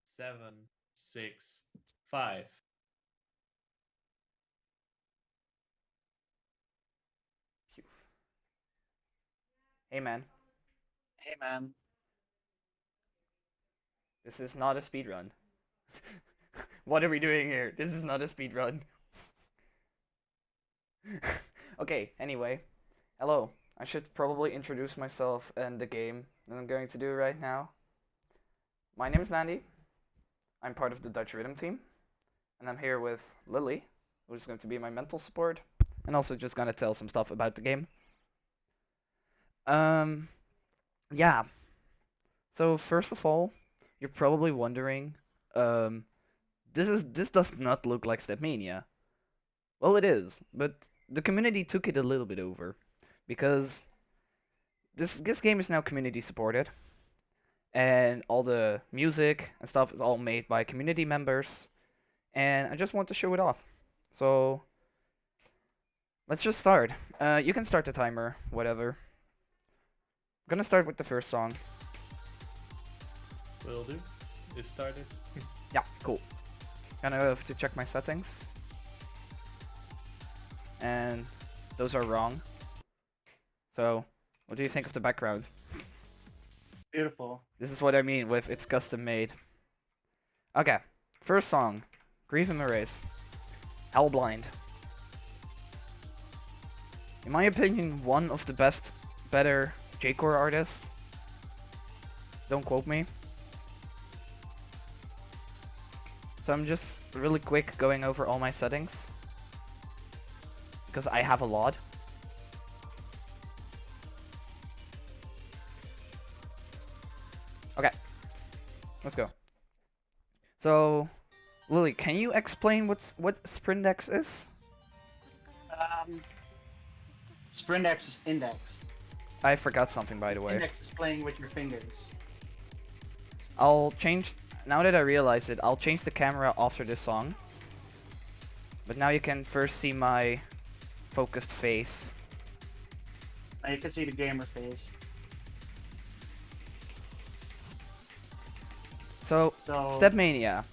7, 6, 5. Hey man, Hey man, this is not a speed run. What are we doing here? This is not a speed run. Okay, anyway. Hello. I should probably introduce myself and the game that I'm going to do right now. My name is Nandii. I'm part of the Dutch Rhythm team. And I'm here with Lily, who's going to be my mental support. And also just gonna tell some stuff about the game. Um, yeah. So first of all, you're probably wondering, um, this does not look like StepMania. Well, it is, but the community took it a little bit over because this game is now community supported, and all the music and stuff is all made by community members, and I just want to show it off. So let's just start. You can start the timer, whatever. I'm gonna start with the first song. Will do. It started. Yeah, cool. Gonna have to check my settings, and those are wrong. So, what do you think of the background? beautiful. This is what I mean with it's custom made. Okay, first song, Grief and Erase, Hellblind. In my opinion, one of the better J-core artists. Don't quote me. So I'm just really quick going over all my settings because I have a lot. Okay, let's go. So, Lily, can you explain what Sprindex is? Um, Sprindex is index. I forgot something, by the way. Index is playing with your fingers. I'll change. Now that I realize it, I'll change the camera after this song. But now you can first see my focused face. Now you can see the gamer face. So, So, StepMania,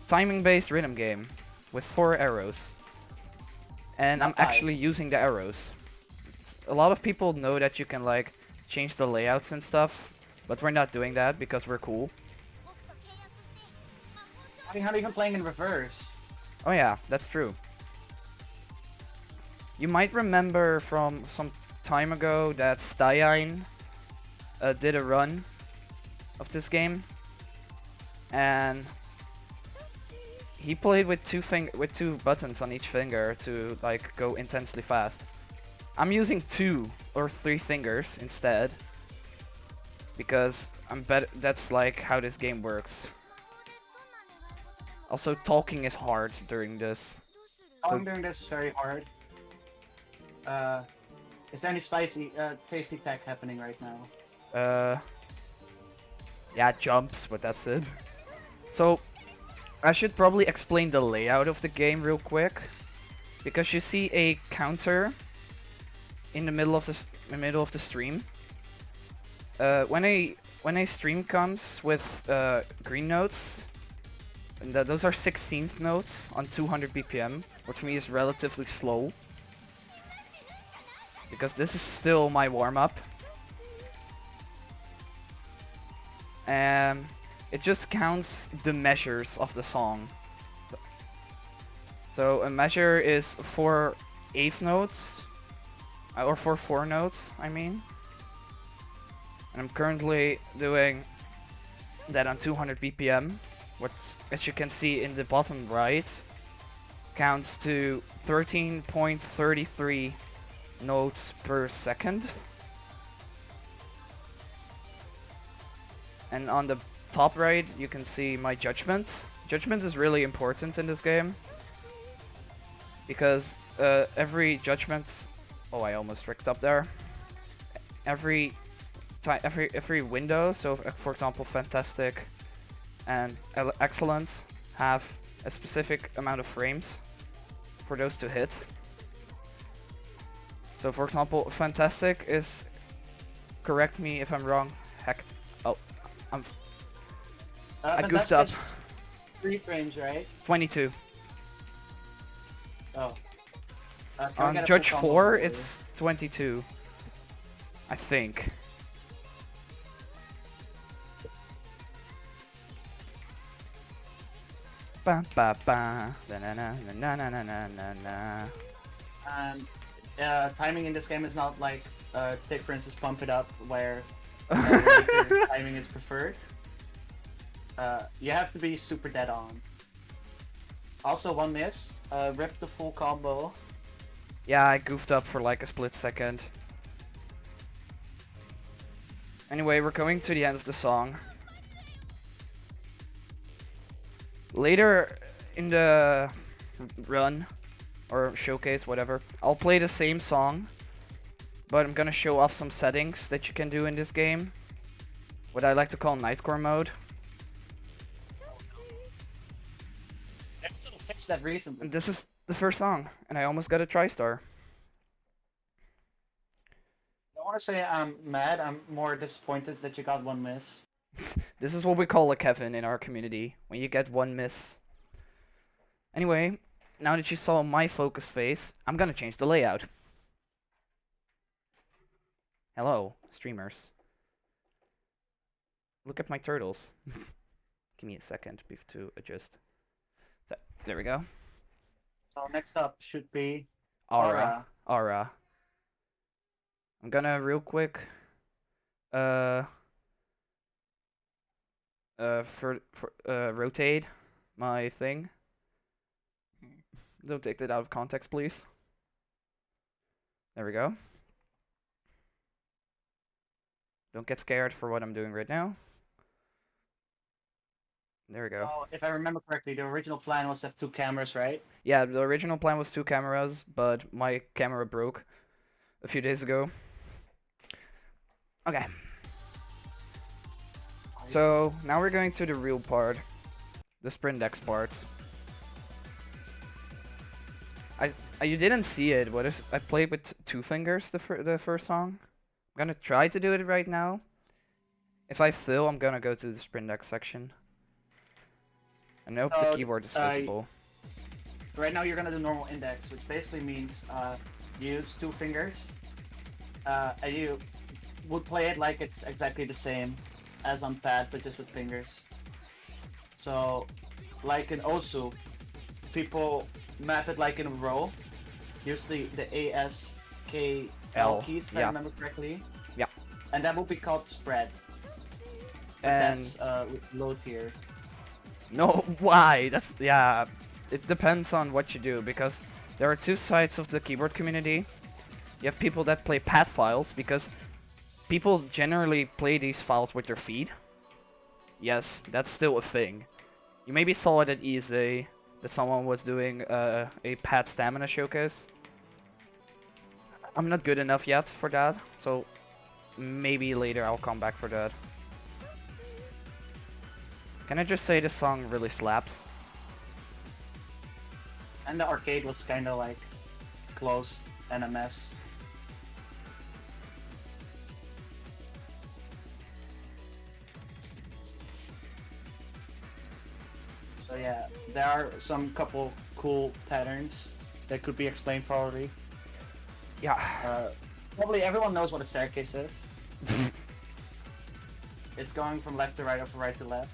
timing-based rhythm game with 4 arrows. And I'm not five. actually using the arrows. A lot of people know that you can like change the layouts and stuff, but we're not doing that because we're cool. I mean, how are you even playing in reverse? Oh yeah, that's true. You might remember from some time ago that Stein did a run of this game, and he played with two buttons on each finger to like go intensely fast. I'm using 2 or 3 fingers instead because that's like how this game works. Also, talking is hard during this. Oh, So, I'm doing this very hard. Is there any tasty tech happening right now? yeah, jumps, but that's it. So, I should probably explain the layout of the game real quick, because you see a counter in the middle of the stream. When a stream comes with green notes, and those are 16th notes on 200 BPM, which for me is relatively slow, because this is still my warm-up. And it just counts the measures of the song. So a measure is 4 eighth notes, or for 4 notes, I mean. And I'm currently doing that on 200 BPM, which, as you can see in the bottom right, counts to 13.33 notes per second. And on the top right, you can see my judgment. Judgment is really important in this game because every judgment. Oh, I almost ricked up there. Every window. So, for example, fantastic and excellent have a specific amount of frames for those to hit. So, for example, fantastic is. Correct me if I'm wrong. Heck. Oh, I But goofed that's up. just 3 frames, right? 22. Oh. Can we On get a Judge full combo 4, for you? it's 22. I think. Ba ba ba. Na na na na na na na na na. And timing in this game is not like take for instance Pump It Up where later timing is preferred. You have to be super dead on. Also, one miss. Rip the full combo. Yeah, I goofed up for like a split second. Anyway, we're going to the end of the song. Later in the run, or showcase, whatever, I'll play the same song, but I'm gonna show off some settings that you can do in this game. What I like to call Nightcore mode. I also fixed that recently. And this is the first song, and I almost got a TriStar. I don't want to say I'm mad. I'm more disappointed that you got one miss. This is what we call a Kevin in our community, when you get one miss. Anyway, now that you saw my focus face, I'm gonna change the layout. Hello, streamers. Look at my turtles. Give me a second to adjust. So, there we go. So next up should be Aura. Aura. I'm gonna real quick rotate my thing. Don't take that out of context, please. There we go. Don't get scared for what I'm doing right now. There we go. Oh, if I remember correctly, the original plan was to have 2 cameras, right? Yeah, the original plan was 2 cameras, but my camera broke a few days ago. Okay. So, now we're going to the real part. The Sprindex part. You didn't see it, but I played with 2 fingers the first song. I'm gonna try to do it right now. If I fail, I'm gonna go to the Sprindex section. And I hope the keyboard is visible. Right now you're gonna do normal index, which basically means you use 2 fingers, and you would play it like it's exactly the same as on pad, but just with fingers. So, like in Osu, people map it like in a row. Usually the A, S, K, L keys, if I remember correctly. Yeah. And that would be called spread. But And that's low tier. no, why? That's, yeah. It depends on what you do, because there are 2 sides of the keyboard community. You have people that play pad files, because people generally play these files with their feet. Yes, that's still a thing. You maybe saw it at ESA, that someone was doing a pad stamina showcase. I'm not good enough yet for that, so maybe later I'll come back for that. Can I just say this song really slaps? And the arcade was kind of like closed and a mess. So yeah, there are some couple cool patterns that could be explained probably. Yeah. Probably everyone knows what a staircase is. It's going from left to right or from right to left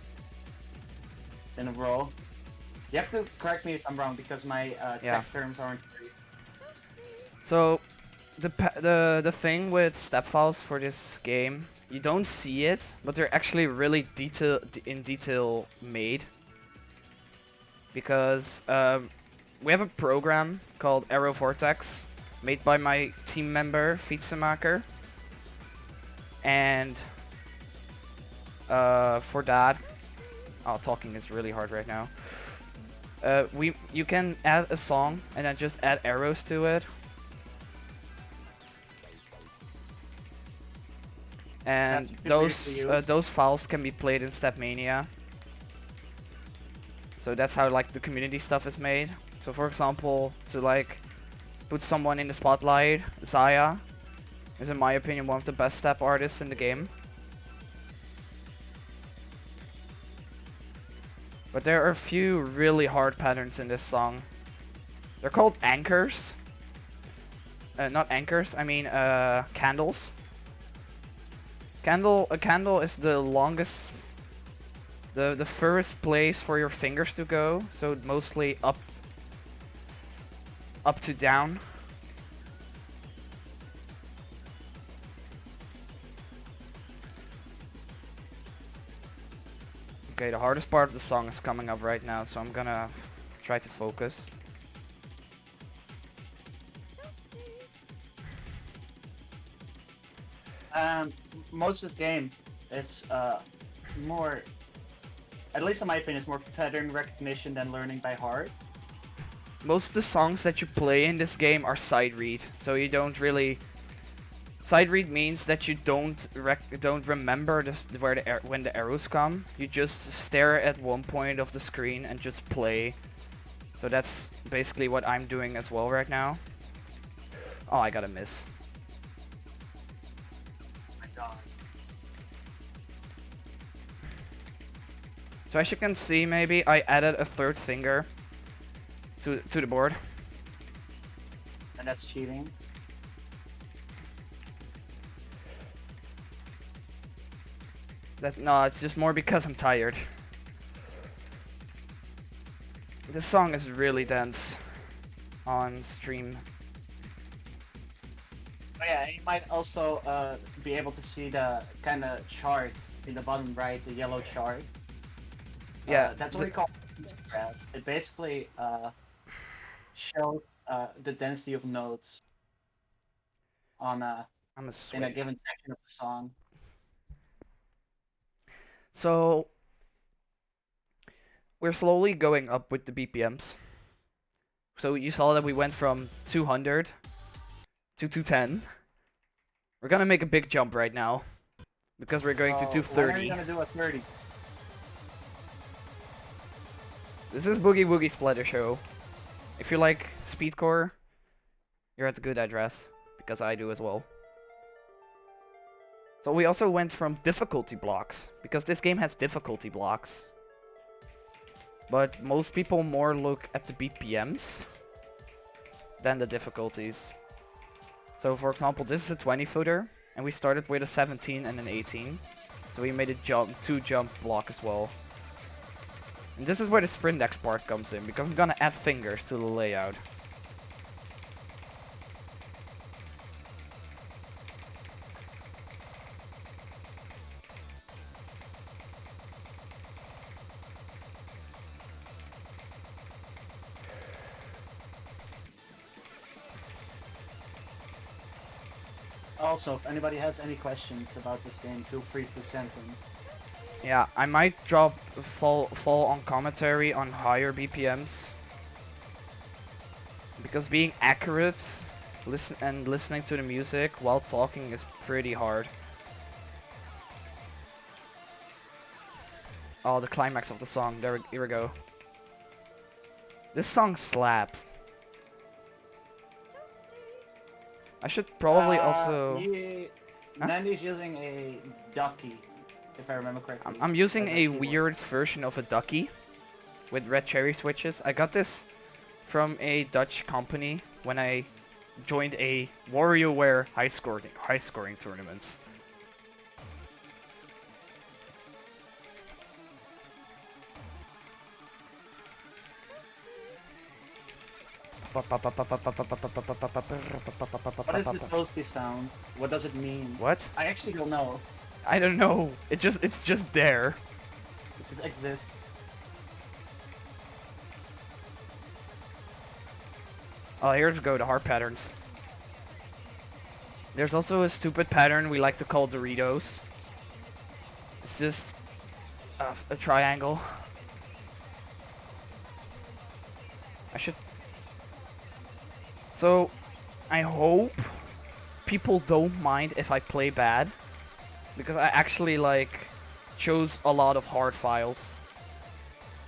in a row. You have to correct me if I'm wrong because my tech terms aren't great. So, the thing with step files for this game, you don't see it, but they're actually really in detail made. Because we have a program called Arrow Vortex, made by my team member Fietsemaker, and for that, talking is really hard right now. You can add a song and then just add arrows to it. And those files can be played in StepMania. So that's how like the community stuff is made. So for example, to like put someone in the spotlight, Zaya is in my opinion one of the best step artists in the game. But there are a few really hard patterns in this song. They're called anchors. Not anchors, I mean candles. A candle is the longest, the furthest place for your fingers to go, so mostly up to down. Okay, the hardest part of the song is coming up right now, so I'm gonna try to focus. Most of this game is more, at least in my opinion, is more pattern recognition than learning by heart. Most of the songs that you play in this game are side read, so you don't really. Side read means that you don't remember when the arrows come. You just stare at one point of the screen and just play. So that's basically what I'm doing as well right now. Oh, I got a miss. My God. So as you can see, maybe I added a third finger to the board. And that's cheating. No, it's just more because I'm tired. This song is really dense on stream. So yeah, you might also be able to see the kind of chart in the bottom right, the yellow chart. Yeah, that's what we call graph. It basically shows the density of notes on in a given section of the song. So we're slowly going up with the BPMs. So you saw that we went from 200 to 210. We're gonna make a big jump right now because we're going to When 230. are you gonna do a 30? This is Boogie Woogie Splatter Show. If you like speedcore, you're at the good address, because I do as well. So we also went from difficulty blocks, because this game has difficulty blocks. But most people more look at the BPMs than the difficulties. So for example, this is a 20 footer, and we started with a 17 and an 18. So we made a two jump block as well. And this is where the Sprindex part comes in, because I'm gonna add fingers to the layout. Also, if anybody has any questions about this game, feel free to send them. Yeah, I might fall on commentary on higher BPMs. Because being accurate listening to the music while talking is pretty hard. Oh, the climax of the song. Here we go. This song slaps. I should probably also... Huh? Nandii's using a ducky, if I remember correctly. I'm using a weird version of a ducky with red cherry switches. I got this from a Dutch company when I joined a WarioWare high scoring tournaments. What is the toasty sound? What does it mean? What? I actually don't know. I don't know. It's just there. It just exists. Oh, here we go, the hard patterns. There's also a stupid pattern we like to call Doritos. It's just a triangle. So, I hope people don't mind if I play bad, because I actually chose a lot of hard files.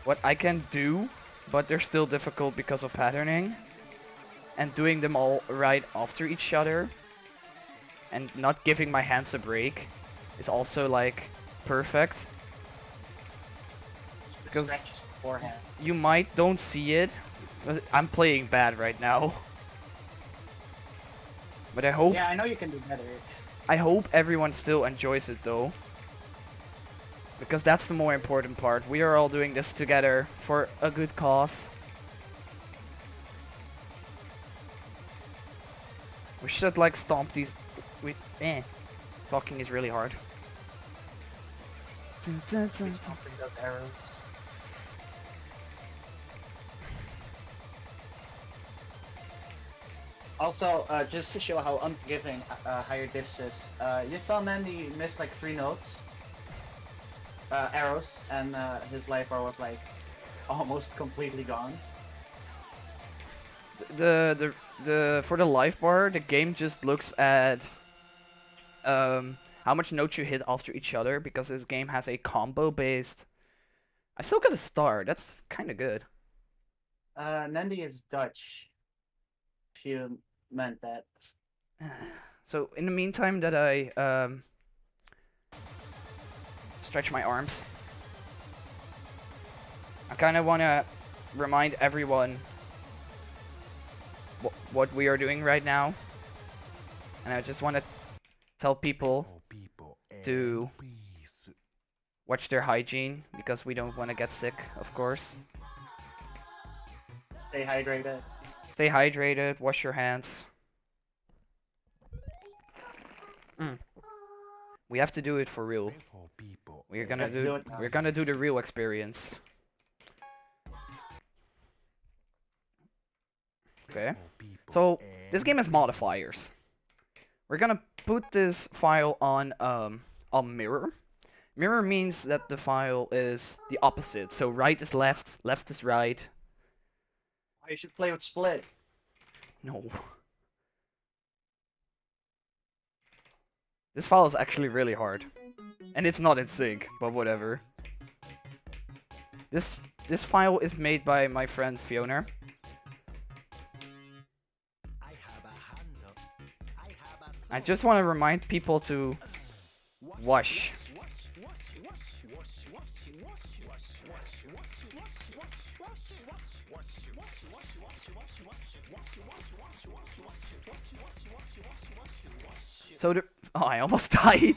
What I can do, but they're still difficult because of patterning, and doing them all right after each other, and not giving my hands a break, is also perfect. Because beforehand. You might don't see it, but I'm playing bad right now. But Yeah, I know you can do better. I hope everyone still enjoys it though. Because that's the more important part. We are all doing this together for a good cause. We should like stomp these. Talking is really hard. Dun, dun, dun, Be stomping those arrows. Also, just to show how unforgiving higher diffs is, you saw Nandii miss like 3 notes, arrows, and his life bar was like almost completely gone. The for the life bar, the game just looks at how much notes you hit after each other, because this game has a combo based. I still got a star. That's kind of good. Nandii is Dutch. If you meant that. So in the meantime that I stretch my arms, I kind of want to remind everyone what we are doing right now, and I just want to tell people to watch their hygiene, because we don't want to get sick, of course. Stay hydrated. Stay hydrated, wash your hands. We have to do it for real. We're gonna do the real experience. Okay. So this game has modifiers. We're gonna put this file on mirror. Mirror means that the file is the opposite. So right is left, left is right. Oh, you should play with split. No. This file is actually really hard. And it's not in sync, but whatever. This file is made by my friend Fiona. I just want to remind people to wash. So oh, I almost died.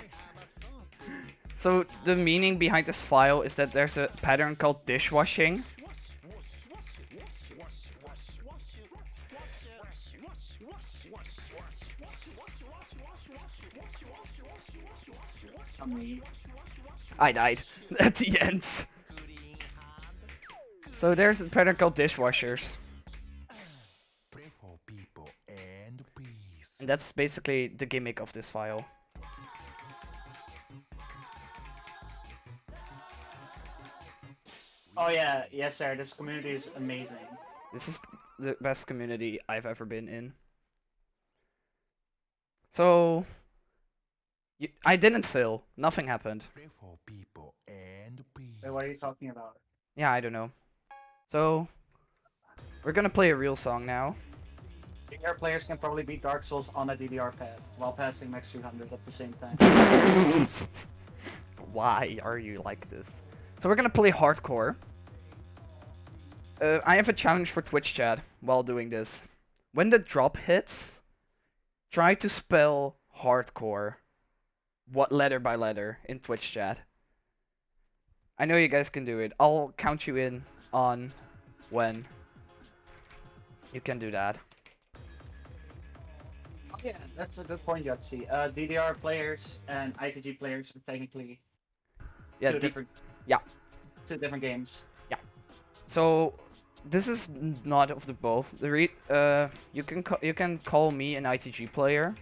So the meaning behind this file is that there's a pattern called dishwashing. I died at the end. So there's a pattern called dishwashers. And that's basically the gimmick of this file. Oh yeah, yes sir, this community is amazing. This is the best community I've ever been in. So I didn't fail. Nothing happened. Wait, what are you talking about? Yeah, I don't know. So we're gonna play a real song now. DDR players can probably beat Dark Souls on a DDR pad while passing Max 300 at the same time. Why are you like this? So we're gonna play hardcore. I have a challenge for Twitch chat while doing this. When the drop hits, try to spell hardcore, letter by letter, in Twitch chat. I know you guys can do it. I'll count you in on when you can do that. Oh, yeah, that's a good point, Yotzi. DDR players and ITG players are technically two different games. Yeah. So this is not of the both. You can call me an ITG player,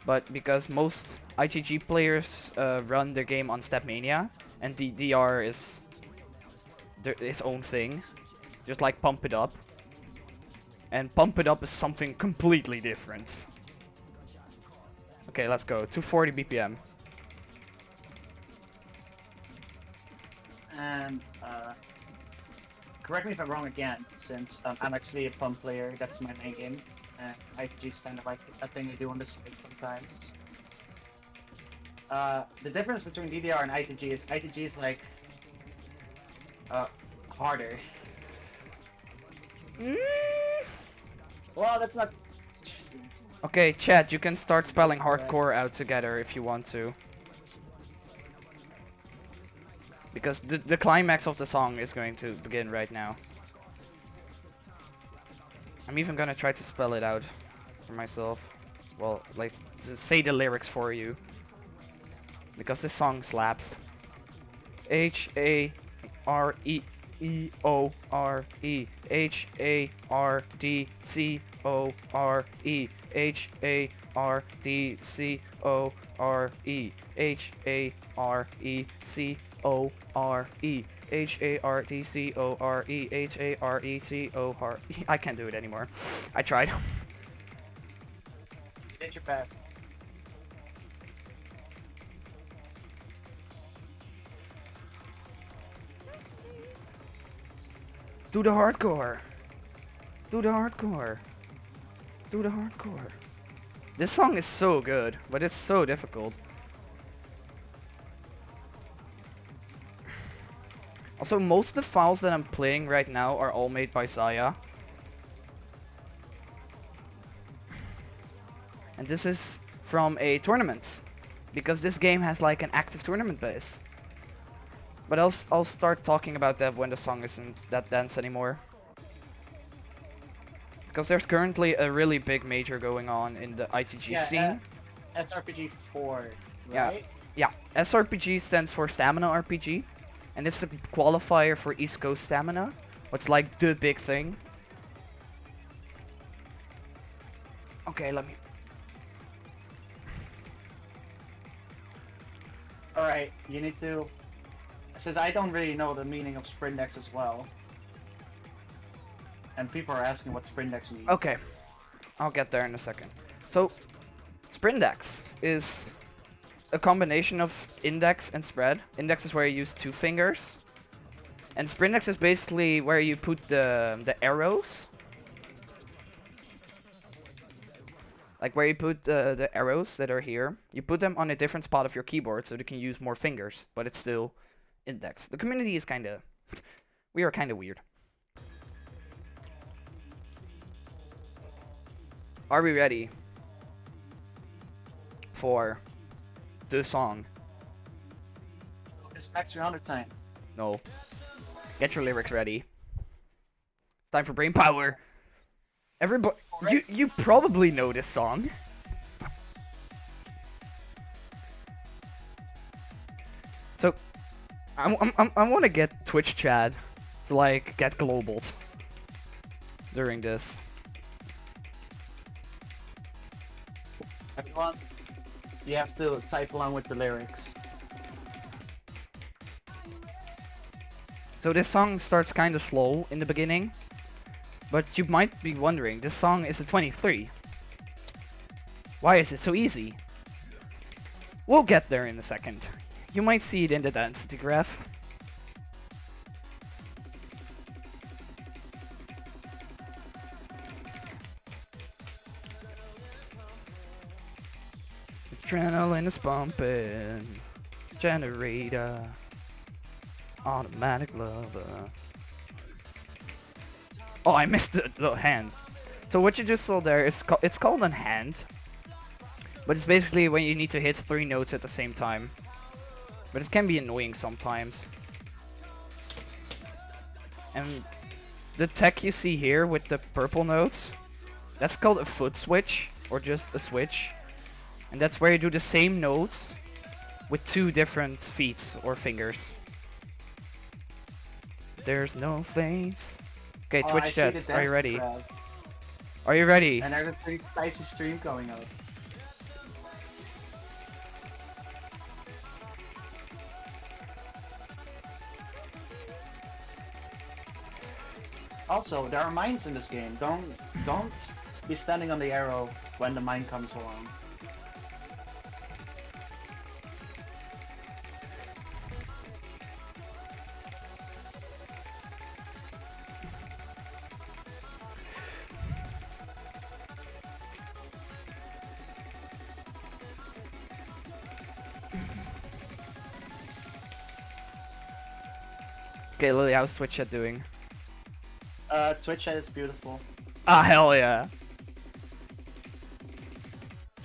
but because most ITG players run their game on StepMania, and DDR is its own thing, just like Pump It Up. And Pump It Up is something completely different. Okay, let's go. 240 BPM. And correct me if I'm wrong again, since I'm actually a Pump player, that's my main game. And ITG is kind of like a thing they do on the side sometimes. The difference between DDR and ITG is like harder. Mm. Well, that's not. Okay, chat, you can start spelling hardcore out together if you want to. Because the climax of the song is going to begin right now. I'm even gonna try to spell it out for myself. Well, like, say the lyrics for you. Because this song slaps. H-A-R-E-E-O-R-E H-A-R-D-C-O-R-E H-A-R-D-C-O-R-E H-A-R-E-C-O-R-E H-A-R-D-C-O-R-E H-A-R-E-C-O-R-E I can't do it anymore. I tried. Did your best. Do the hardcore. Do the hardcore. Do the hardcore. This song is so good, but it's so difficult. Also, most of the files that I'm playing right now are all made by Saya. And this is from a tournament. Because this game has like an active tournament base. But I'll start talking about that when the song isn't that dense anymore. Because there's currently a really big major going on in the ITG scene. SRPG 4, Yeah. right? Yeah, SRPG stands for Stamina RPG. And it's a qualifier for East Coast Stamina. What's like the big thing. Okay, let me... Alright, you need to... Since I don't really know the meaning of Sprindex as well. And people are asking what Sprindex means. Okay, I'll get there in a second. So, Sprindex is a combination of index and spread. Index is where you use 2 fingers. And Sprindex is basically where you put the arrows. Like where you put the arrows that are here. You put them on a different spot of your keyboard so they can use more fingers. But it's still index. The community is kinda... we are kinda weird. Are we ready for the song? It's max 300 time. No. Get your lyrics ready. It's time for brain power. Everybody, you probably know this song. So, I want to get Twitch chat to like get global during this. Everyone, you have to type along with the lyrics. So this song starts kind of slow in the beginning, but you might be wondering, this song is a 23. Why is it so easy? We'll get there in a second. You might see it in the density graph. Adrenaline is pumping. Generator. Automatic lover. Oh, I missed the hand. So what you just saw there is it's called a hand. But it's basically when you need to hit 3 notes at the same time. But it can be annoying sometimes. And the tech you see here with the purple notes, that's called a foot switch, or just a switch. And that's where you do the same notes with 2 different feet or fingers. There's no face. Okay, Oh, Twitch chat, are you ready? Crowd. Are you ready? And there's a pretty spicy stream coming up. Also, there are mines in this game. Don't be standing on the arrow when the mine comes along. Okay, Lily, how's Twitch chat doing? Twitch chat is beautiful. Ah, hell yeah.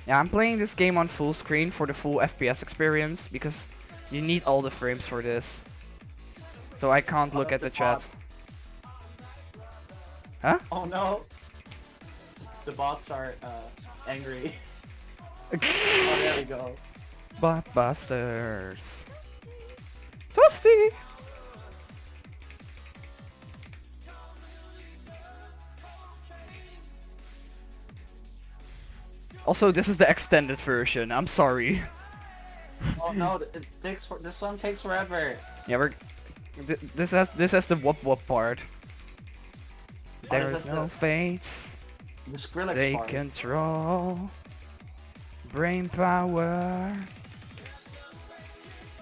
Yeah, I'm playing this game on full screen for the full FPS experience because you need all the frames for this. So I can't look at the chat. Huh? Oh no! The bots are angry. Oh, there we go. Botbusters. Toasty! Also, this is the extended version. I'm sorry. Oh no! This song takes forever. Yeah, this has the whoop whoop part. There is no face. The Skrillex Take part. control. Brain power.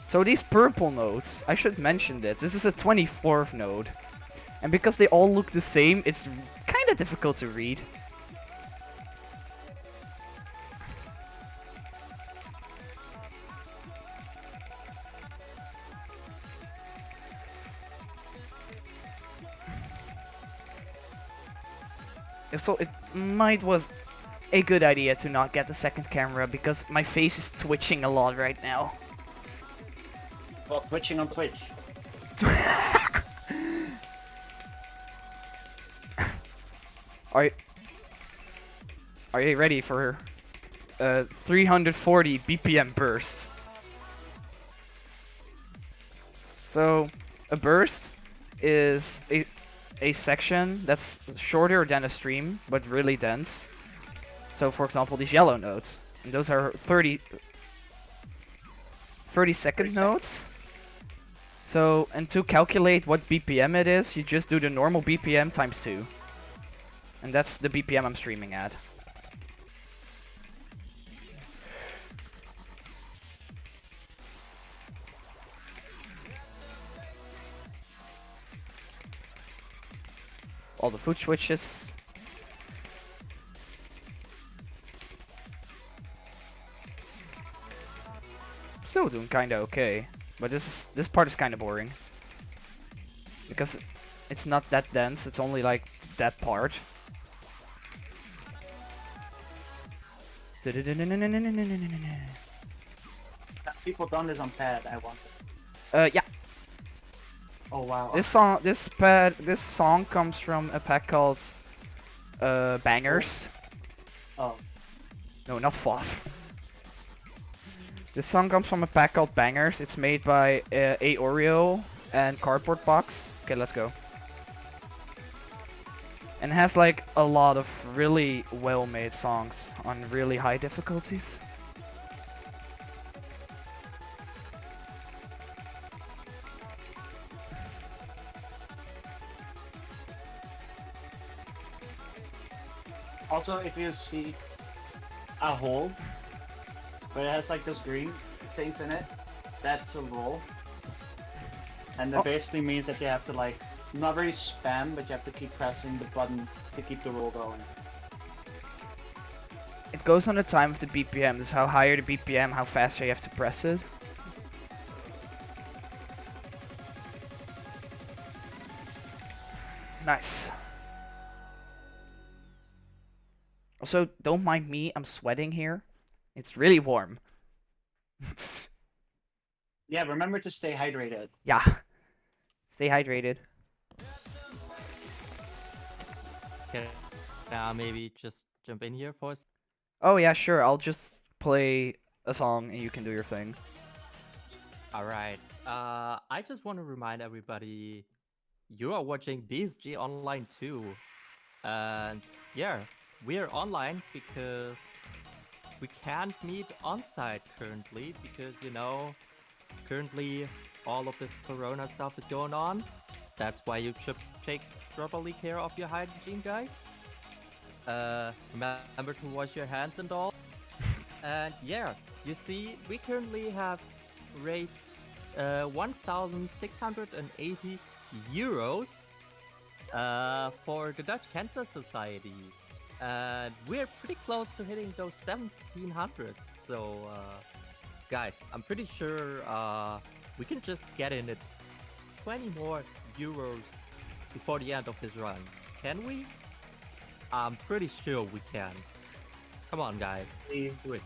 So these purple notes, I should mention that this is a 24th node, and because they all look the same, it's kind of difficult to read. So it might was a good idea to not get the second camera because my face is twitching a lot right now. Well, twitching on Twitch. Are you ready for 340 BPM burst? So a burst is a section that's shorter than a stream, but really dense. So for example, these yellow notes, and those are 30 second notes. So, and to calculate what BPM it is, you just do the normal BPM times 2. And that's the BPM I'm streaming at. All the food switches. Still doing kinda okay, but this part is kinda boring. Because it's not that dense, it's only like that part. Have people done this on pad? I want. Yeah. Oh wow. This song comes from a pack called Bangers. Oh. No, not FOF. This song comes from a pack called Bangers. It's made by A Oreo and Cardboard Box. Okay, let's go. And has like a lot of really well-made songs on really high difficulties. Also, if you see a hole, but it has like those green things in it, that's a roll. And that basically means that you have to like, not really spam, but you have to keep pressing the button to keep the roll going. It goes on the time of the BPM. This is how higher the BPM, how faster you have to press it. Nice. Also, don't mind me, I'm sweating here. It's really warm. Yeah, remember to stay hydrated. Yeah. Stay hydrated. Can maybe just jump in here for us? Oh yeah, sure. I'll just play a song and you can do your thing. Alright. I just want to remind everybody you are watching BSG Online too. And yeah, we're online because we can't meet on site currently because, you know, currently all of this corona stuff is going on. That's why you should take properly care of your hygiene, guys. Remember to wash your hands and all. And yeah, you see, we currently have raised 1,680 euros for the Dutch Cancer Society. And we're pretty close to hitting those 1,700s. So, guys, I'm pretty sure we can just get in it 20 more euros before the end of this run. Can we? I'm pretty sure we can. Come on, guys. Leave. Do it.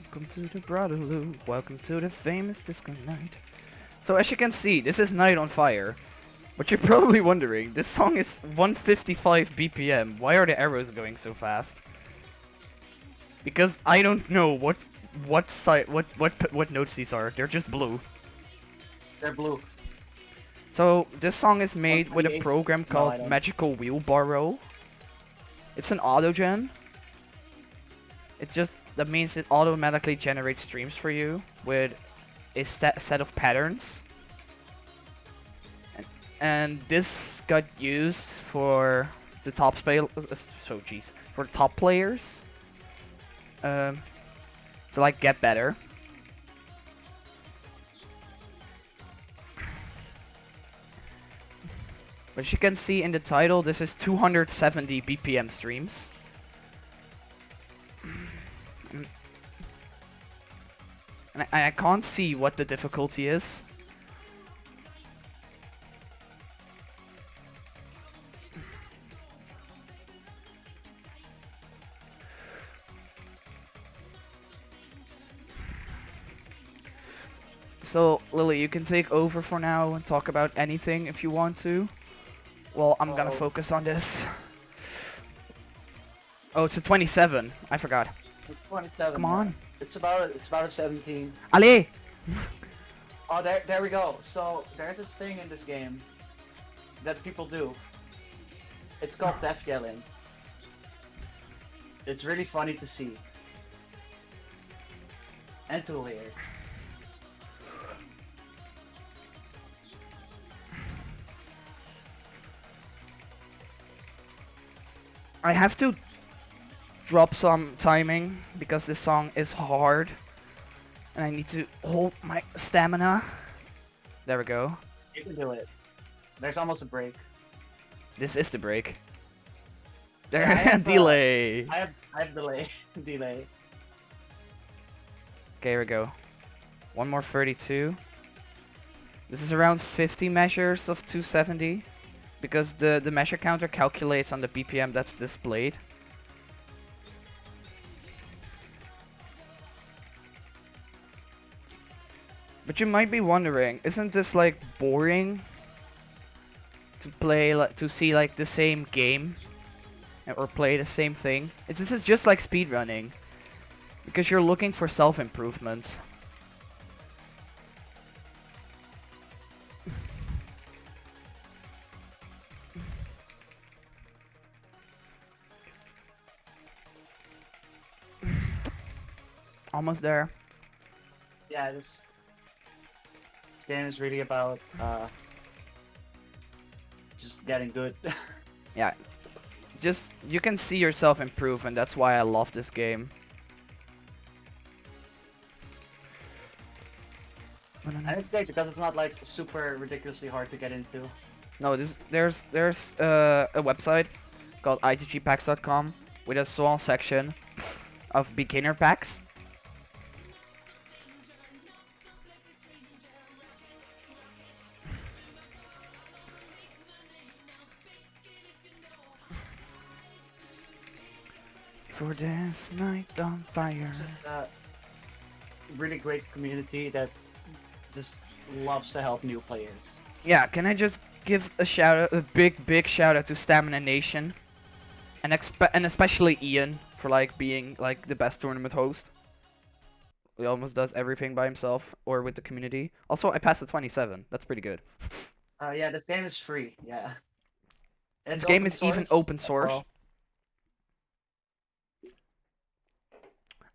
Welcome to the Brotherhood. Welcome to the famous disco night. So as you can see, this is Night on Fire. But you're probably wondering, this song is 155 BPM. Why are the arrows going so fast? Because I don't know what notes these are. They're just blue. They're blue. So this song is made with a 128? program No, called I don't. Magical Wheelbarrow. It's an autogen. That means it automatically generates streams for you with a set of patterns. And this got used for the top for top players. To like get better. But as you can see in the title, this is 270 BPM streams. And I can't see what the difficulty is. So, Lily, you can take over for now and talk about anything if you want to. Well, I'm gonna focus on this. Oh, it's a 27. I forgot. It's 27. Come on. It's about a 17. Allez! Oh, there we go. So there's this thing in this game that people do. It's called death yelling. It's really funny to see and to hear. I have to drop some timing because this song is hard and I need to hold my stamina. There we go. You can do it. There's almost a break. This is the break. There, Yeah, I have, delay. I have delay. delay. Okay, here we go. One more 32. This is around 50 measures of 270 because the measure counter calculates on the BPM that's displayed. But you might be wondering, isn't this like boring to play to see like the same game or play the same thing? This is just like speedrunning because you're looking for self-improvement. Almost there. Yeah, this game is really about just getting good. Yeah. Just, you can see yourself improve, and that's why I love this game. And it's great because it's not like super ridiculously hard to get into. No, there's a website called itgpacks.com with a small section of beginner packs. For this night on fire. It's just a really great community that just loves to help new players. Yeah, can I just give a shout out, a big shout out to Stamina Nation, and especially Ian for like being like the best tournament host. He almost does everything by himself or with the community. Also, I passed the 27. That's pretty good. Yeah, this game is free. Yeah. This game is even open source. well.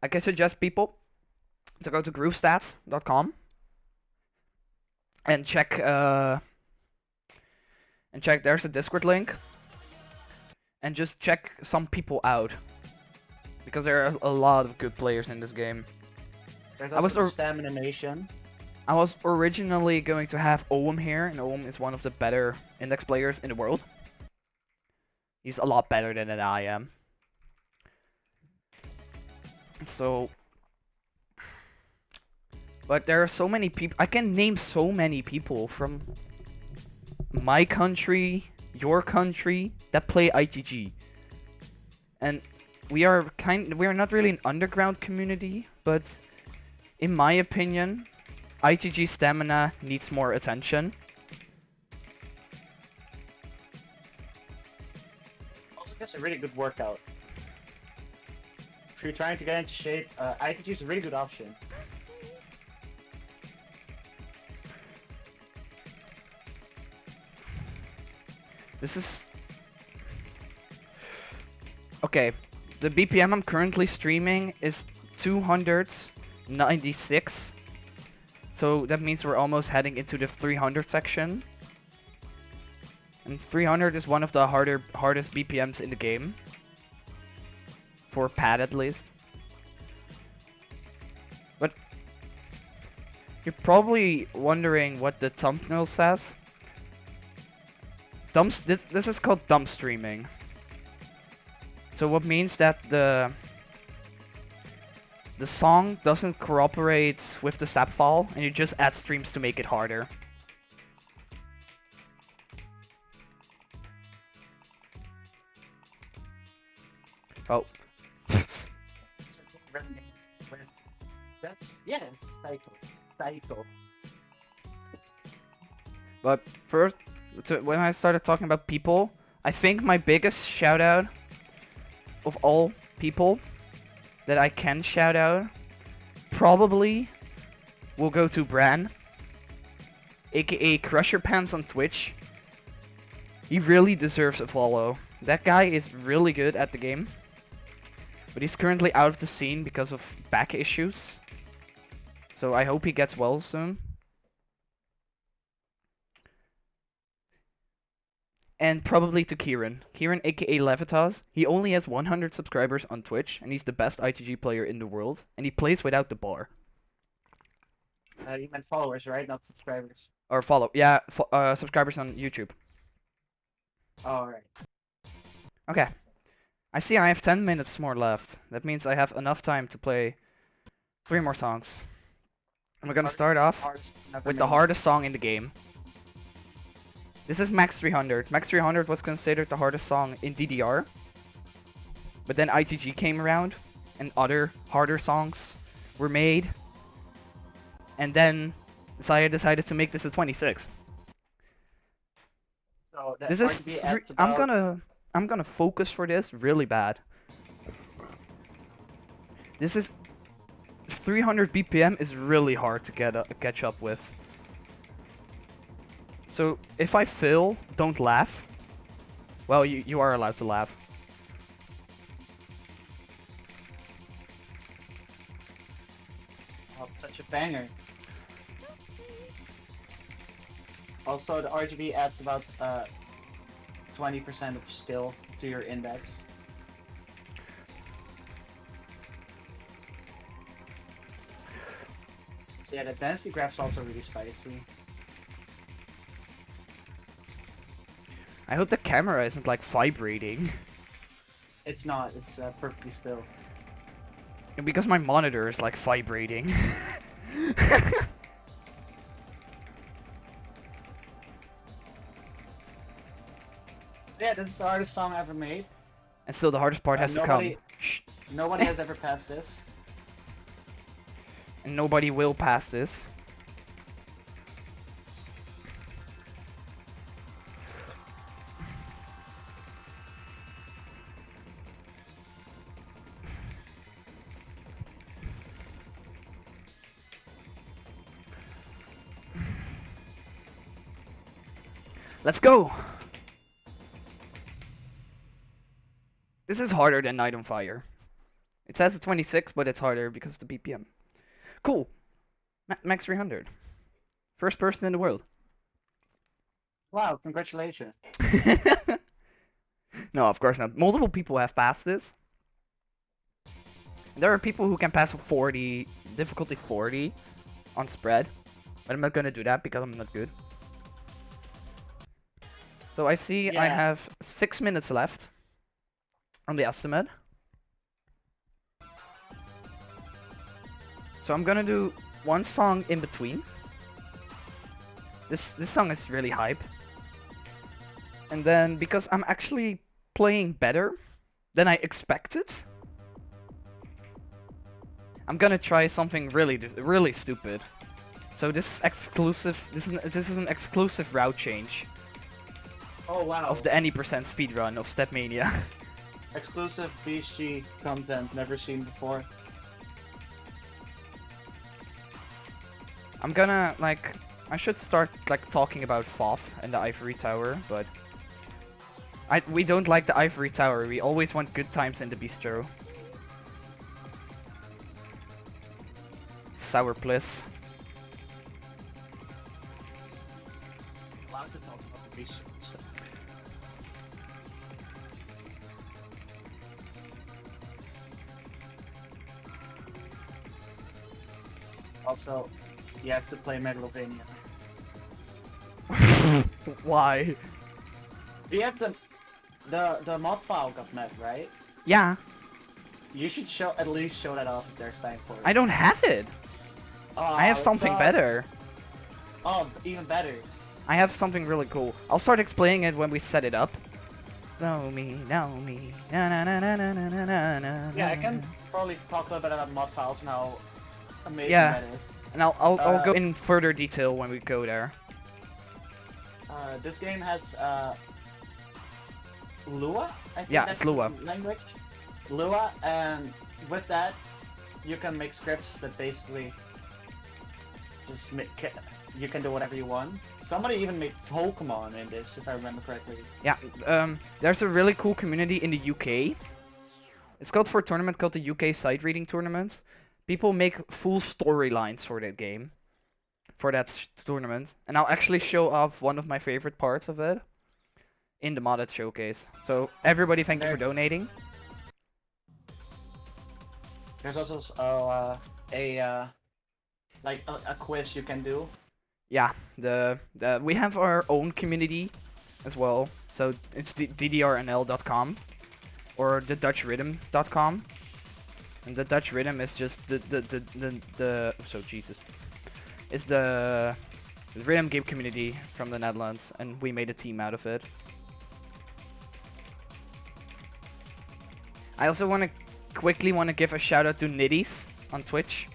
I can suggest people to go to groovestats.com and check there's a Discord link and just check some people out because there are a lot of good players in this game. There's I was also Stamina Nation. I was originally going to have Oum here, and Oum is one of the better index players in the world. He's a lot better than I am. So But there are so many people. I can name so many people from my country, your country, that play ITG. And we are not really an underground community, but in my opinion, ITG stamina needs more attention. Also, that's a really good workout. If you're trying to get into shape, ITG is a really good option. This is... Okay, the BPM I'm currently streaming is 296. So that means we're almost heading into the 300 section. And 300 is one of the hardest BPMs in the game. For pad at least. But you're probably wondering what the thumbnail says. This is called dump streaming. So what means that the song doesn't cooperate with the sap file, and you just add streams to make it harder. Oh. That's yeah, it's Psycho. But first, when I started talking about people, I think my biggest shout out of all people that I can shout out probably will go to Bran, aka Crusher Pants on Twitch. He really deserves a follow. That guy is really good at the game, but he's currently out of the scene because of back issues. So I hope he gets well soon. And probably to Kieran. Kieran, aka Levitas. He only has 100 subscribers on Twitch, and he's the best ITG player in the world. And he plays without the bar. You meant followers, right? Not subscribers. Or follow. Yeah, subscribers on YouTube. Alright. Okay. I see I have 10 minutes more left. That means I have enough time to play 3 more songs. And we're gonna start off with the hardest song in the game. This is Max 300. Max 300 was considered the hardest song in DDR. But then ITG came around, and other harder songs were made. And then I decided to make this a 26. So This is I'm gonna focus for this really bad. This is 300 BPM is really hard to catch up with. So if I fail, don't laugh. Well, you are allowed to laugh. Oh, it's such a banger. Also, the RGB adds about 20% of skill to your index. So yeah, the density graph's also really spicy. I hope the camera isn't like vibrating. It's not, it's perfectly still. And because my monitor is like vibrating. So yeah, this is the hardest song ever made. And still the hardest part has to come. Shh. Nobody has ever passed this. And nobody will pass this. Let's go! This is harder than Night on Fire. It says it's 26, but it's harder because of the BPM. Cool. Max 300. First person in the world. Wow, congratulations. No, of course not. Multiple people have passed this. There are people who can pass 40, difficulty 40 on spread. But I'm not gonna do that because I'm not good. So I see I have 6 minutes left on the estimate. So I'm gonna do one song in between. This song is really hype. And then because I'm actually playing better than I expected, I'm gonna try something really stupid. So this is exclusive. This is an exclusive route change Oh wow. of the any % speedrun of StepMania. Exclusive BSG content never seen before. I'm gonna like I should start like talking about FOF and the Ivory Tower, but we don't like the Ivory Tower. We always want good times in the bistro. Sour bliss. Allowed to talk about the BSG stuff. Also, you have to play Megalovania. Why? You have the mod file got met, right? Yeah, You should at least show that off if there's time for it. I don't have it. I have it something sucks. better. Oh, even better. I have something really cool. I'll start explaining it when we set it up. Know me, na na na na na na na na. Yeah, I can probably talk a little bit about mod files and how amazing Yeah. that is. And I'll go in further detail when we go there. This game has Lua, I think Yeah, that's it's Lua. the language. Lua, and with that, you can make scripts that basically just you can do whatever you want. Somebody even made Pokemon in this, if I remember correctly. Yeah, there's a really cool community in the UK. It's called for a tournament called the UK Sight Reading Tournament. People make full storylines for that game, for that tournament, and I'll actually show off one of my favorite parts of it in the modded showcase. So everybody, thank you for donating. There's also a quiz you can do. Yeah, we have our own community as well. So it's ddrnl.com or the dutchrhythm.com. And the Dutch Rhythm is just it's the rhythm game community from the Netherlands, and we made a team out of it. I also quickly want to give a shout out to Niddies on Twitch,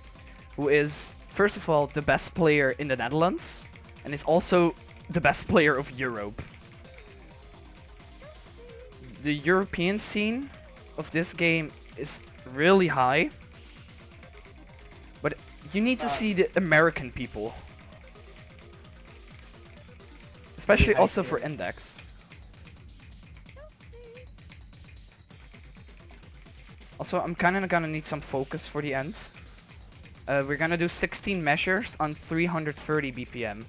who is first of all the best player in the Netherlands, and is also the best player of Europe. The European scene of this game is really high, but you need to see the American people, especially also for Index. Also, I'm kind of gonna need some focus for the end. We're gonna do 16 measures on 330 BPM.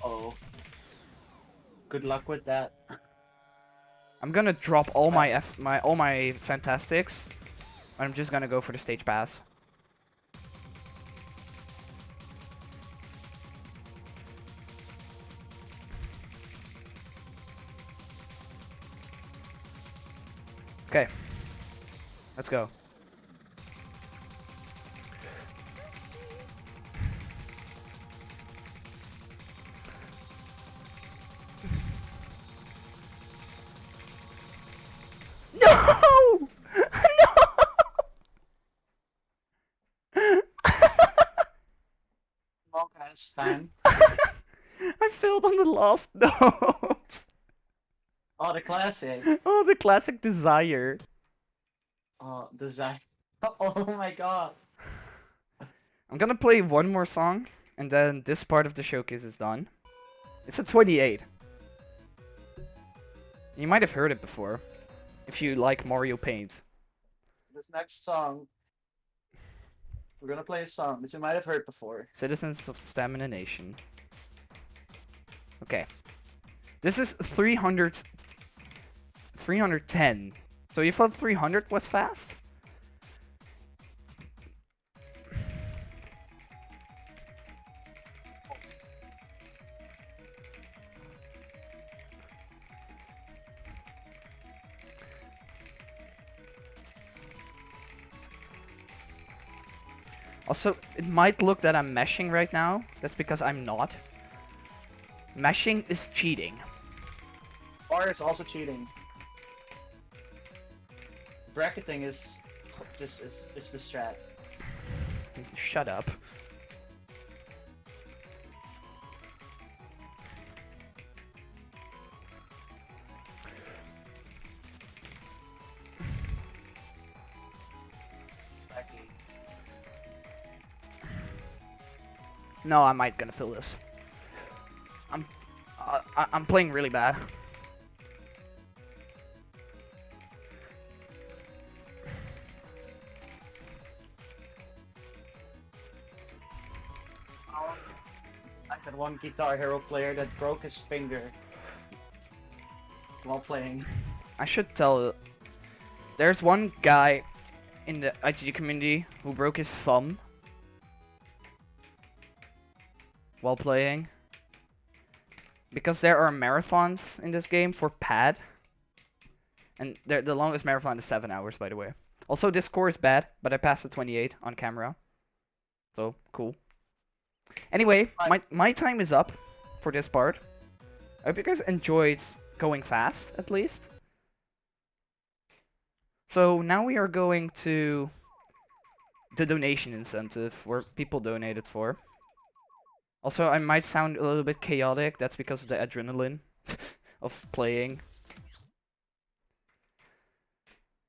Oh. Good luck with that. I'm gonna drop all my fantastics, and I'm just gonna go for the stage pass. Okay, let's go. No! No! Long ass time. I failed on the last note. Oh, the classic. Oh, the classic desire. Oh, design. Oh my god. I'm gonna play one more song, and then this part of the showcase is done. It's a 28. You might have heard it before, if you like Mario Paint. This next song, we're gonna play a song that you might have heard before. Citizens of the Stamina Nation. Okay. This is 310. So you thought 300 was fast? Also, it might look that I'm meshing right now. That's because I'm not. Meshing is cheating. Or it's also cheating. Bracketing is just is the strat. Shut up. No, I might gonna fill this. I'm playing really bad. Like that one Guitar Hero player that broke his finger while playing. I should tell. There's one guy in the ITG community who broke his thumb while playing. Because there are marathons in this game for pad. And the longest marathon is 7 hours, by the way. Also, this score is bad, but I passed the 28 on camera. So, cool. Anyway, my time is up for this part. I hope you guys enjoyed going fast, at least. So, now we are going to the donation incentive, where people donated for. Also, I might sound a little bit chaotic, that's because of the adrenaline of playing.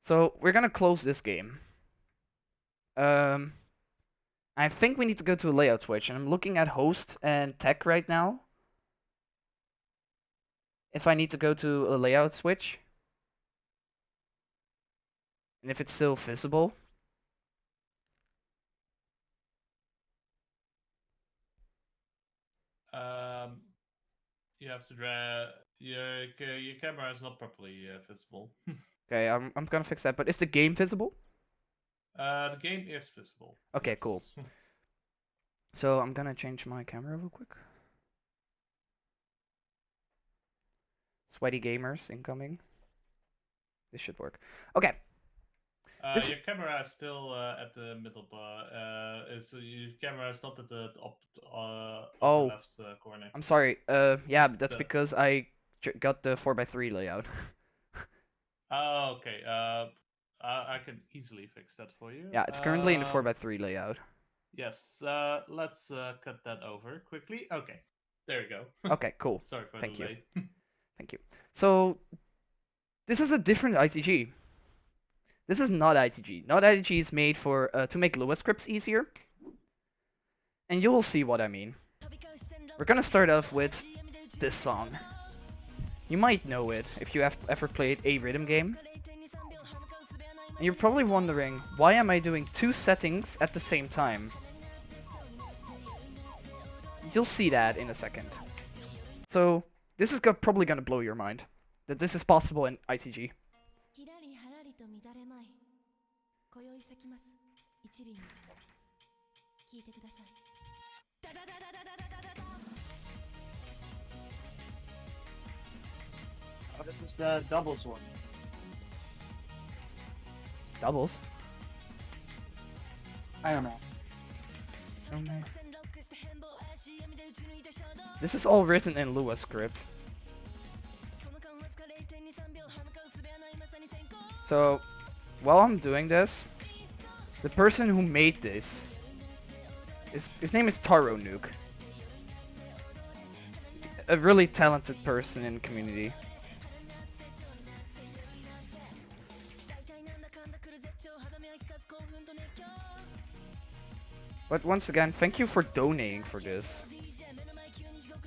So, we're gonna close this game. I think we need to go to a layout switch, and I'm looking at host and tech right now. If I need to go to a layout switch. And if it's still visible. You have to drag your camera is not properly visible. Okay, I'm gonna fix that. But is the game visible? The game is visible. Okay, yes. cool. So I'm gonna change my camera real quick. Sweaty gamers incoming. This should work. Okay. Your camera is still at the middle bar. Your camera is not at the upper left corner. I'm sorry. Yeah, but that's because I got the 4x3 layout. Oh, okay. I can easily fix that for you. Yeah, it's currently in the 4x3 layout. Yes. Let's cut that over quickly. Okay. There we go. Okay, cool. Sorry for Thank the delay. Thank you. So, this is a different ITG. This is not ITG. Not ITG is made for to make Lua scripts easier. And you will see what I mean. We're gonna start off with this song. You might know it if you have ever played a rhythm game. And you're probably wondering, why am I doing 2 settings at the same time? You'll see that in a second. So, this is probably gonna blow your mind. That this is possible in ITG. Oh, this is the doubles one. Doubles? I don't know. This is all written in Lua script. So, while I'm doing this, the person who made this, his name is Taro Nuke. A really talented person in the community. But once again, thank you for donating for this.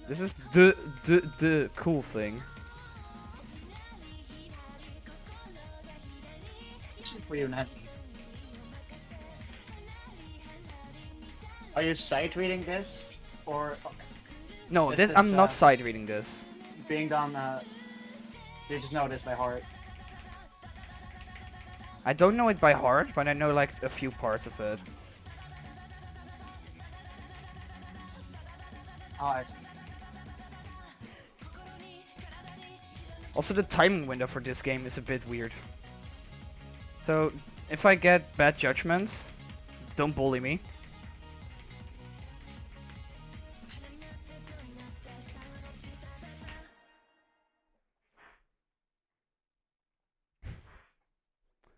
This is the cool thing. For you, Nandii. Are you sight reading this, or No, This I'm is, not side reading this. being done? You just know this by heart. I don't know it by heart, but I know like a few parts of it. Oh, I see. Also, the timing window for this game is a bit weird. So, if I get bad judgments, don't bully me.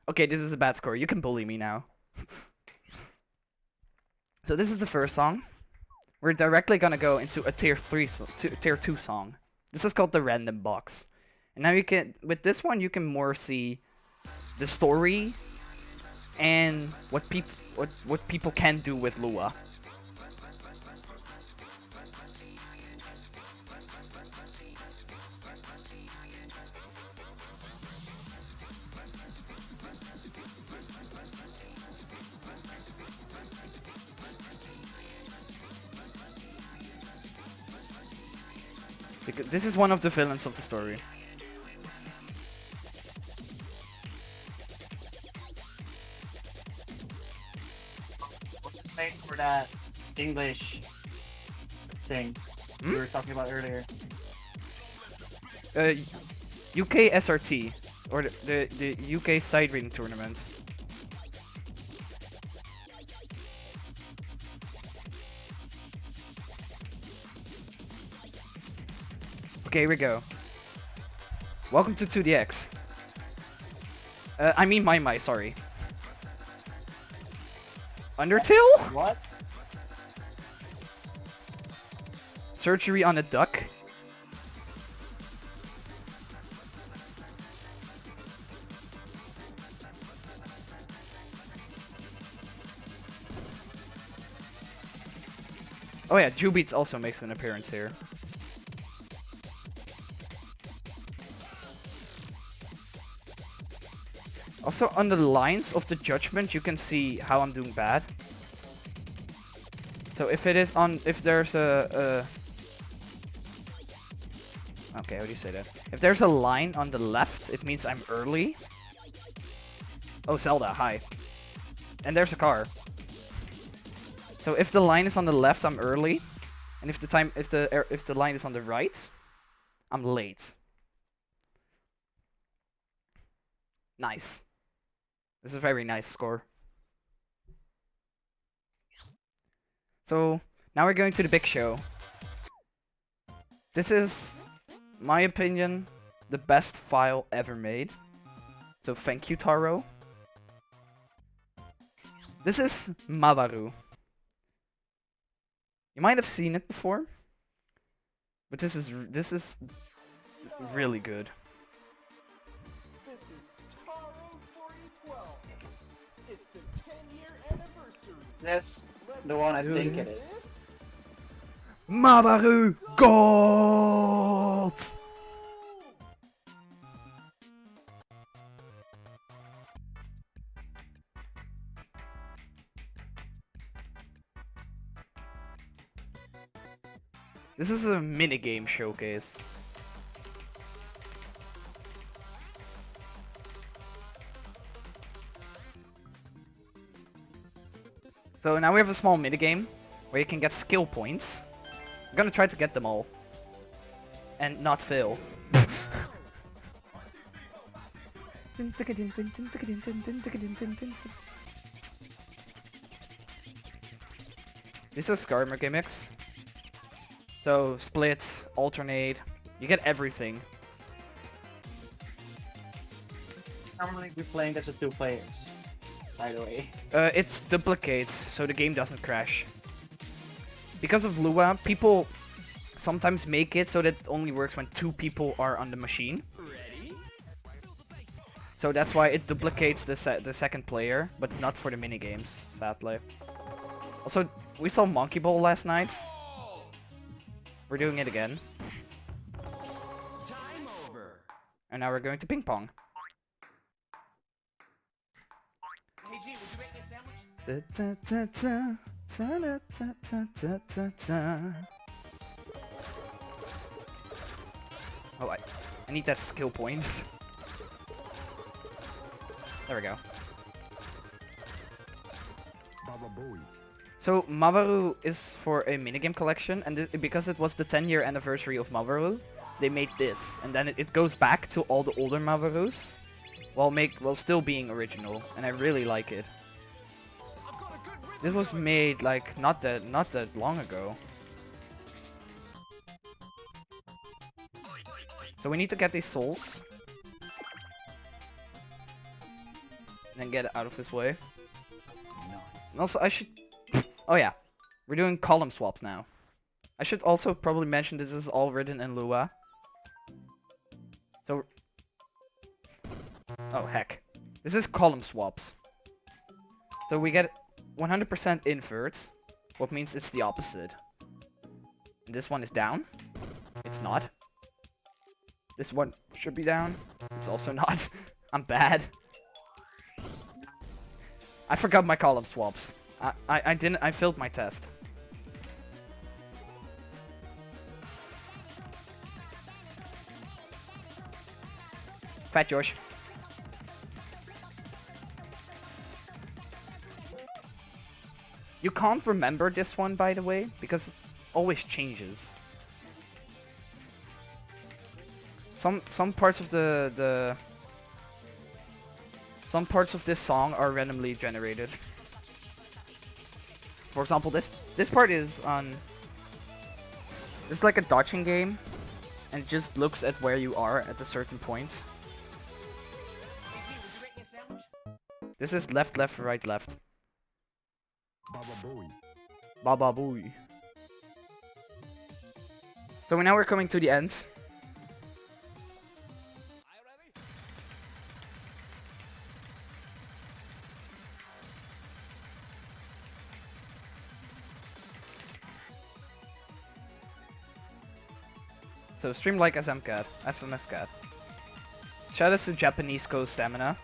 Okay, this is a bad score. You can bully me now. So this is the first song. We're directly gonna go into a tier 2 song. This is called the random box. And now you can, with this one, you can more see the story and what people can do with Lua. Because this is one of the villains of the story. What's his name for that English thing we were talking about earlier? UK SRT, or the UK side reading tournaments. Okay, here we go. Welcome to 2DX. I mean my, sorry. Undertale? What? Surgery on a duck? Oh yeah, Jubeats also makes an appearance here. Also, on the lines of the judgment, you can see how I'm doing bad. So if it is on, if there's a okay, how do you say that? If there's a line on the left, it means I'm early. Oh, Zelda, hi. And there's a car. So if the line is on the left, I'm early, and if the line is on the right, I'm late. Nice. This is a very nice score. So now we're going to the big show. This is, my opinion, the best file ever made. So thank you, Taro. This is Mawaru. You might have seen it before, but this is really good. This is Taro 4012. It's the 10-year anniversary. Is this the one I think it is? Mawaru Gold! This is a minigame showcase. So now we have a small minigame where you can get skill points. I'm gonna try to get them all. And not fail. These are Skarmer gimmicks. So, split, alternate, you get everything. Normally we're playing this with 2 players, by the way. It duplicates, so the game doesn't crash. Because of Lua, people sometimes make it so that it only works when 2 people are on the machine. So that's why it duplicates the second player, but not for the minigames, sadly. Also, we saw Monkey Ball last night. We're doing it again. Time over. And now we're going to ping pong. Hey G, would you make me a sandwich? Oh, I need that skill point. There we go. So Mawaru is for a minigame collection, and because it was the 10-year anniversary of Mawaru, they made this, and then it goes back to all the older Mawarus, while still being original, and I really like it. This was made like not that long ago. So we need to get these souls. And then get out of his way. And also, I should... Oh yeah, we're doing column swaps now. I should also probably mention this is all written in Lua. So... Oh, heck. This is column swaps. So we get 100% inverts, what means it's the opposite. And this one is down. It's not. This one should be down. It's also not. I'm bad. I forgot my column swaps. I didn't. I failed my test. Fat Josh. You can't remember this one, by the way, because it always changes. Some parts of some parts of this song are randomly generated. For example, this part is on. This is like a dodging game, and it just looks at where you are at a certain point. Hey, G, would you make me a sandwich? This is left, left, right, left. Baba Booey. Baba booey. So now we're coming to the end. Are you ready? So stream like SMCat, FMSCat. Shout out to Japanese Coast Stamina.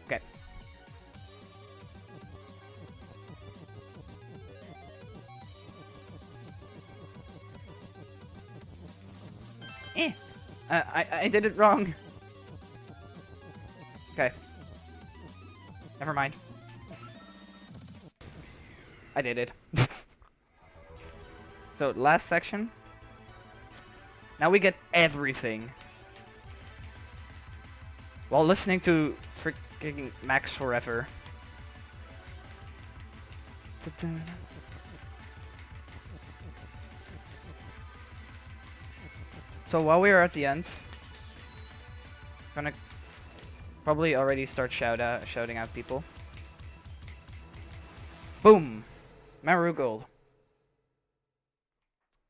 Okay. I did it wrong. Okay. Never mind. I did it. So, last section. Now we get everything. While listening to freaking Max Forever. So while we are at the end, I'm gonna probably already start shouting out people. Boom! Maru Gold.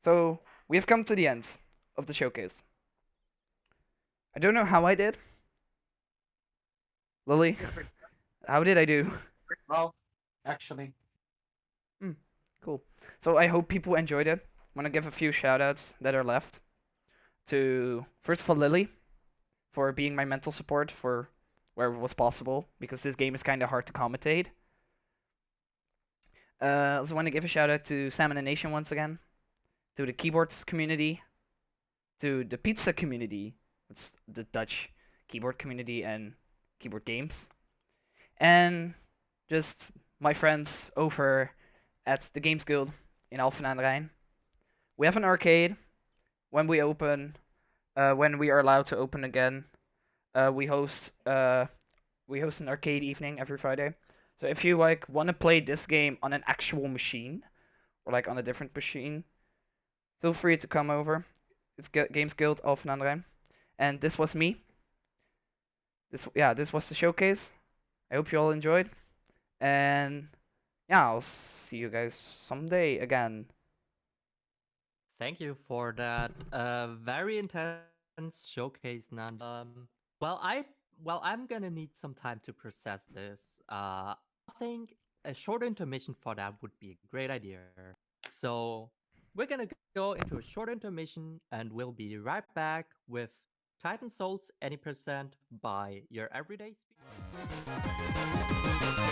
So, we have come to the end of the showcase. I don't know how I did. Lily, how did I do? Well, actually. Cool. So I hope people enjoyed it. I'm gonna give a few shoutouts that are left. To, first of all, Lily, for being my mental support for wherever it was possible, because this game is kind of hard to commentate. I also want to give a shout out to Salmon Nation once again, to the keyboards community, to the pizza community, it's the Dutch keyboard community and keyboard games, and just my friends over at the Games Guild in Alphen aan den Rijn. We have an arcade. When we open, when we are allowed to open again, we host an arcade evening every Friday. So if you like want to play this game on an actual machine, or like on a different machine, feel free to come over. It's Games Guild Alphen aan den Rijn. And this was me. This was the showcase. I hope you all enjoyed. And yeah, I'll see you guys someday again. Thank you for that very intense showcase, Nandii. I'm gonna need some time to process this. I think a short intermission for that would be a great idea. So we're gonna go into a short intermission, and we'll be right back with Titan Souls Any% by your everyday speaker.